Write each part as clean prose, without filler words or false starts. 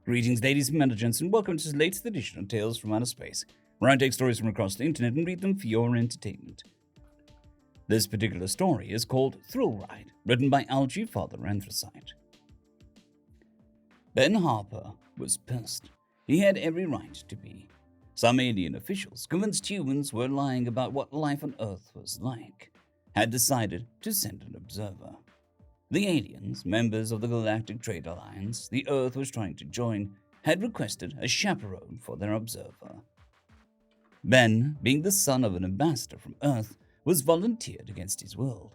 Greetings, ladies and gents, and welcome to the latest edition of Tales from Outer Space, where I take stories from across the internet and read them for your entertainment. This particular story is called Thrill Ride, written by LgFatherAnthrocite. Ben Harper was pissed. He had every right to be. Some alien officials, convinced humans were lying about what life on Earth was like, had decided to send an observer. The aliens, members of the Galactic Trade Alliance the Earth was trying to join, had requested a chaperone for their observer. Ben, being the son of an ambassador from Earth, was volunteered against his will.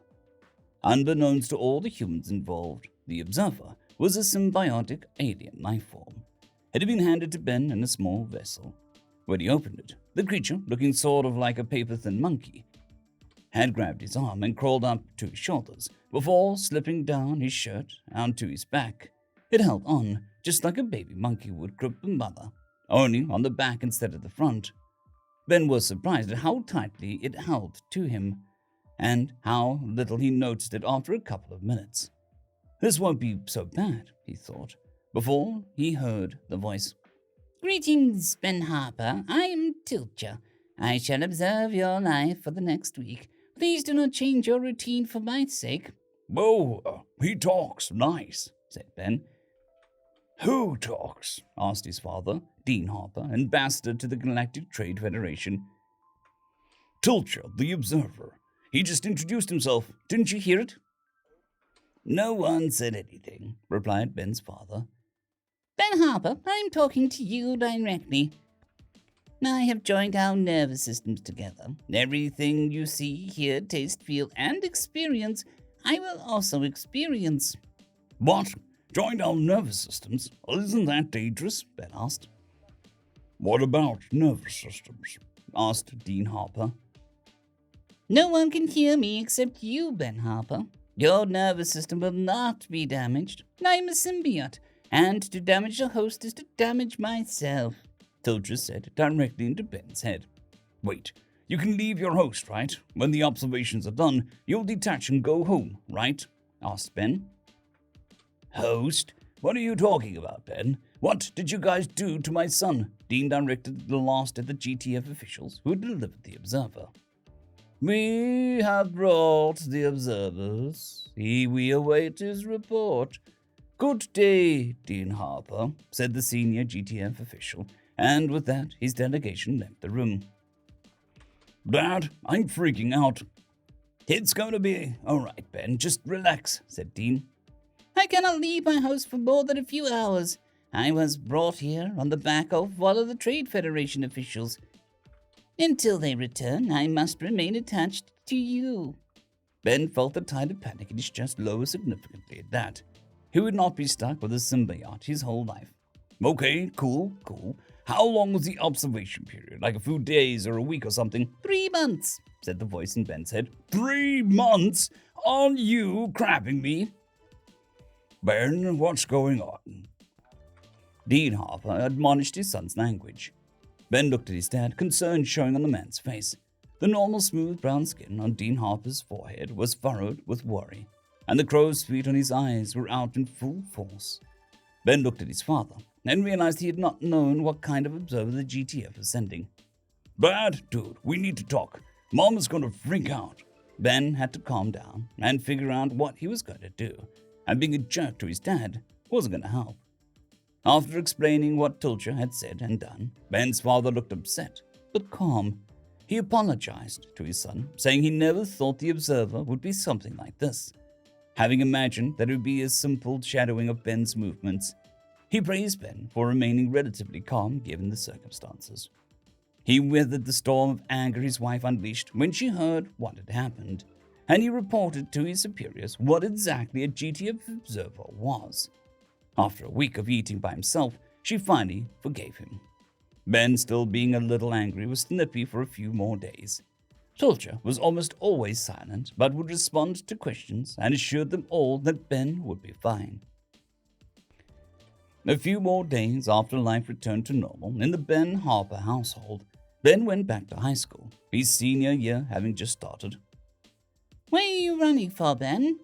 Unbeknownst to all the humans involved, the observer was a symbiotic alien lifeform. It had been handed to Ben in a small vessel. When he opened it, the creature, looking sort of like a paper-thin monkey, had grabbed his arm and crawled up to his shoulders before slipping down his shirt onto his back. It held on, just like a baby monkey would grip a mother, only on the back instead of the front. Ben was surprised at how tightly it held to him, and how little he noticed it after a couple of minutes. This won't be so bad, he thought, before he heard the voice. Greetings, Ben Harper. I am Tilcher. I shall observe your life for the next week. Please do not change your routine for my sake. "Oh, he talks nice," said Ben. "Who talks?" asked his father, Dean Harper, ambassador to the Galactic Trade Federation. "Tilcher, the observer. He just introduced himself. Didn't you hear it?" "No one said anything," replied Ben's father. Ben Harper, I'm talking to you directly. I have joined our nervous systems together. Everything you see, hear, taste, feel, and experience, I will also experience. "What? Joined our nervous systems? Isn't that dangerous?" Ben asked. "What about nervous systems?" asked Dean Harper. No one can hear me except you, Ben Harper. Your nervous system will not be damaged. I'm a symbiote, and to damage the host is to damage myself. Tilcher said directly into Ben's head. "Wait, you can leave your host, right? When the observations are done, you'll detach and go home, right?" asked Ben. "Host? What are you talking about, Ben? What did you guys do to my son?" Dean directed the last of the GTF officials who had delivered the observer. "We have brought the observers. We await his report." "Good day, Dean Harper," said the senior GTF official, and with that, his delegation left the room. "Dad, I'm freaking out." "It's going to be all right, Ben. Just relax," said Dean. I cannot leave my house for more than a few hours. I was brought here on the back of one of the Trade Federation officials. Until they return, I must remain attached to you." Ben felt a tide of panic in his chest lower significantly at that. He would not be stuck with a symbiote his whole life. "Okay, cool. How long was the observation period? Like a few days or a week or something?" 3 months, said the voice in Ben's head. 3 months? Are you crapping me? "Ben, what's going on?" Dean Harper admonished his son's language. Ben looked at his dad, concern showing on the man's face. The normal smooth brown skin on Dean Harper's forehead was furrowed with worry, and the crow's feet on his eyes were out in full force. Ben looked at his father and realized he had not known what kind of observer the GTF was sending. "Dad, dude, we need to talk. Mom is going to freak out." Ben had to calm down and figure out what he was going to do, and being a jerk to his dad wasn't going to help. After explaining what Tilcher had said and done, Ben's father looked upset, but calm. He apologized to his son, saying he never thought the observer would be something like this. Having imagined that it would be a simple shadowing of Ben's movements, he praised Ben for remaining relatively calm given the circumstances. He weathered the storm of anger his wife unleashed when she heard what had happened, and he reported to his superiors what exactly a GTF observer was. After a week of eating by himself, she finally forgave him. Ben, still being a little angry, was snippy for a few more days. Tilcher was almost always silent, but would respond to questions and assured them all that Ben would be fine. A few more days after life returned to normal in the Ben Harper household, Ben went back to high school, his senior year having just started. Where are you running for, Ben?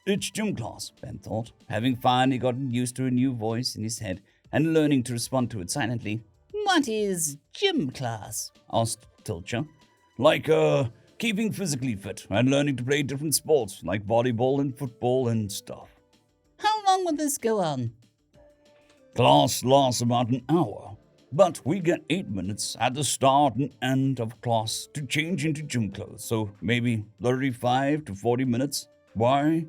It's gym class, Ben thought, having finally gotten used to a new voice in his head and learning to respond to it silently. What is gym class? Asked Tilcher. Like, keeping physically fit and learning to play different sports like volleyball and football and stuff. How long will this go on? Class lasts about an hour, but we get 8 minutes at the start and end of class to change into gym clothes, so maybe 35 to 40 minutes. Why?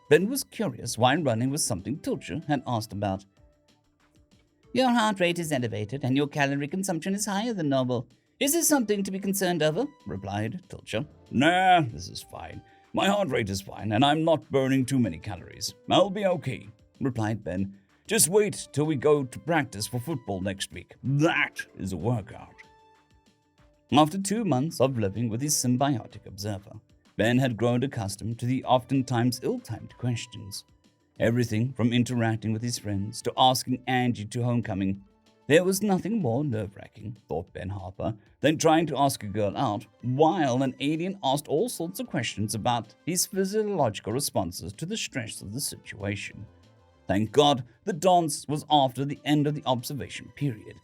Ben was curious why running was something Tilcher had asked about. Your heart rate is elevated and your calorie consumption is higher than normal. Is this something to be concerned over? Replied Tilcher. Nah, this is fine. My heart rate is fine, and I'm not burning too many calories. I'll be okay, replied Ben. Just wait till we go to practice for football next week. That is a workout. After 2 months of living with his symbiotic observer, Ben had grown accustomed to the oftentimes ill-timed questions. Everything from interacting with his friends to asking Angie to homecoming. There was nothing more nerve-wracking, thought Ben Harper, than trying to ask a girl out while an alien asked all sorts of questions about his physiological responses to the stress of the situation. Thank God the dance was after the end of the observation period.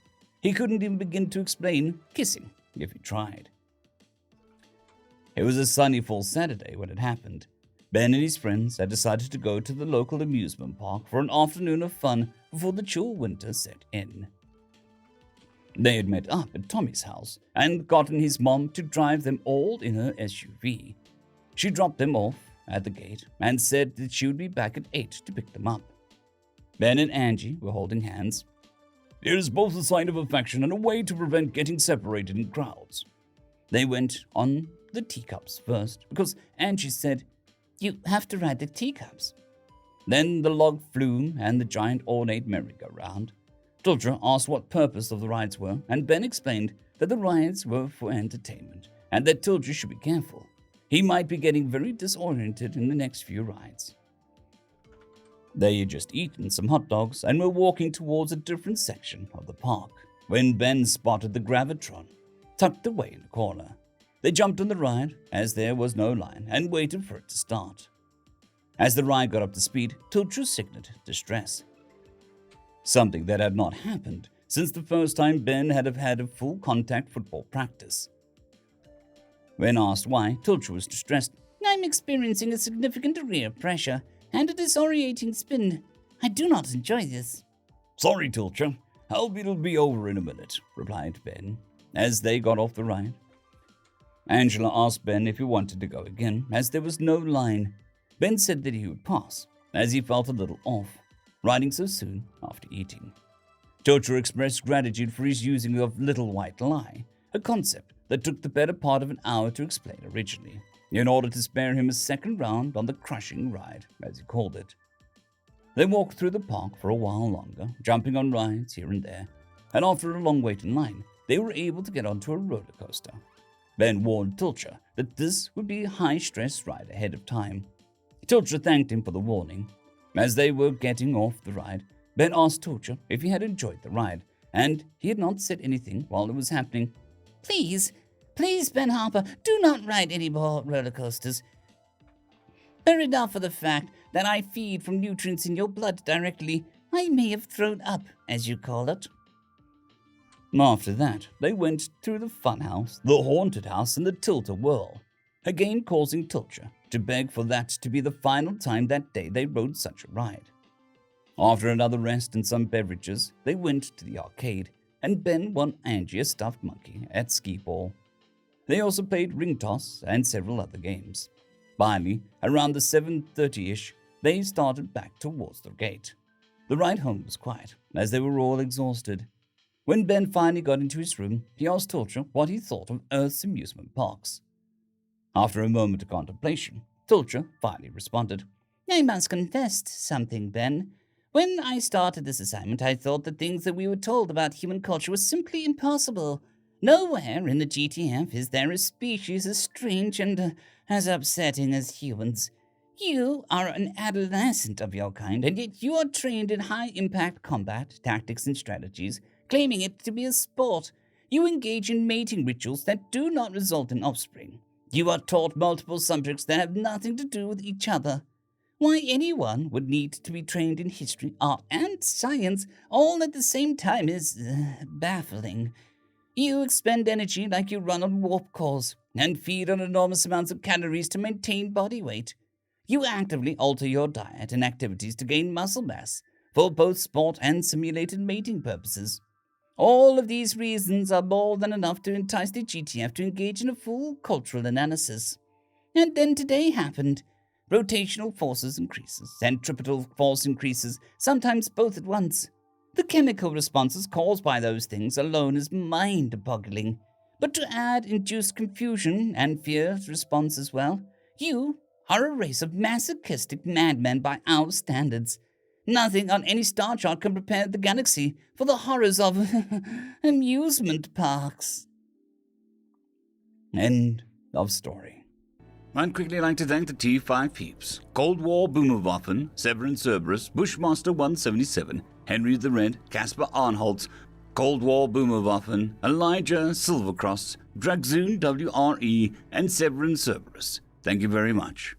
He couldn't even begin to explain kissing if he tried. It was a sunny fall Saturday when it happened. Ben and his friends had decided to go to the local amusement park for an afternoon of fun before the chill winter set in. They had met up at Tommy's house and gotten his mom to drive them all in her SUV. She dropped them off at the gate and said that she would be back at 8 to pick them up. Ben and Angie were holding hands. It is both a sign of affection and a way to prevent getting separated in crowds. They went on the teacups first because Angie said, You have to ride the teacups. Then the log flume and the giant ornate merry-go-round. Tilcher asked what purpose of the rides were, and Ben explained that the rides were for entertainment and that Tilcher should be careful. He might be getting very disoriented in the next few rides. They had just eaten some hot dogs and were walking towards a different section of the park when Ben spotted the Gravitron tucked away in the corner. They jumped on the ride as there was no line and waited for it to start. As the ride got up to speed, Tilcher signaled distress. Something that had not happened since the first time Ben had had a full contact football practice. When asked why, Tilcher was distressed. I'm experiencing a significant rear pressure and a disorientating spin. I do not enjoy this. Sorry, Tilcher. It'll be over in a minute, replied Ben, as they got off the ride. Angela asked Ben if he wanted to go again, as there was no line. Ben said that he would pass, as he felt a little off, riding so soon after eating. Tilcher expressed gratitude for his using of Little White Lie, a concept that took the better part of an hour to explain originally, in order to spare him a second round on the crushing ride, as he called it. They walked through the park for a while longer, jumping on rides here and there, and after a long wait in line, they were able to get onto a roller coaster. Ben warned Tilcher that this would be a high-stress ride ahead of time. Tilcher thanked him for the warning. As they were getting off the ride, Ben asked Tilcher if he had enjoyed the ride, and he had not said anything while it was happening. Please, Ben Harper, do not ride any more roller coasters. Were it not for the fact that I feed from nutrients in your blood directly, I may have thrown up, as you call it. After that, they went through the fun house, the haunted house, and the tilt-a-whirl, again causing Tilcher to beg for that to be the final time that day they rode such a ride. After another rest and some beverages, they went to the arcade, and Ben won Angie a stuffed monkey at skee-ball. They also played ring toss and several other games. Finally, around the 7:30-ish, they started back towards the gate. The ride home was quiet, as they were all exhausted. When Ben finally got into his room, he asked Tilcher what he thought of Earth's amusement parks. After a moment of contemplation, Tilcher finally responded. I must confess something, Ben. When I started this assignment, I thought the things that we were told about human culture were simply impossible. Nowhere in the GTF is there a species as strange and as upsetting as humans. You are an adolescent of your kind, and yet you are trained in high-impact combat, tactics, and strategies, claiming it to be a sport. You engage in mating rituals that do not result in offspring. You are taught multiple subjects that have nothing to do with each other. Why anyone would need to be trained in history, art, and science all at the same time is baffling. You expend energy like you run on warp cores and feed on enormous amounts of calories to maintain body weight. You actively alter your diet and activities to gain muscle mass for both sport and simulated mating purposes. All of these reasons are more than enough to entice the GTF to engage in a full cultural analysis. And then today happened. Rotational forces increases, centripetal force increases, sometimes both at once. The chemical responses caused by those things alone is mind-boggling. But to add induced confusion and fear response as well, you are a race of masochistic madmen by our standards. Nothing on any star chart can prepare the galaxy for the horrors of amusement parks. End of story. I'd quickly like to thank the T5 peeps: Cold War Boomerwaffen, Severin Cerberus, Bushmaster 177, Henry the Red, Caspar Arnholtz, Cold War Boomerwaffen, Elijah Silvercross, Dragzoon WRE, and Severin Cerberus. Thank you very much.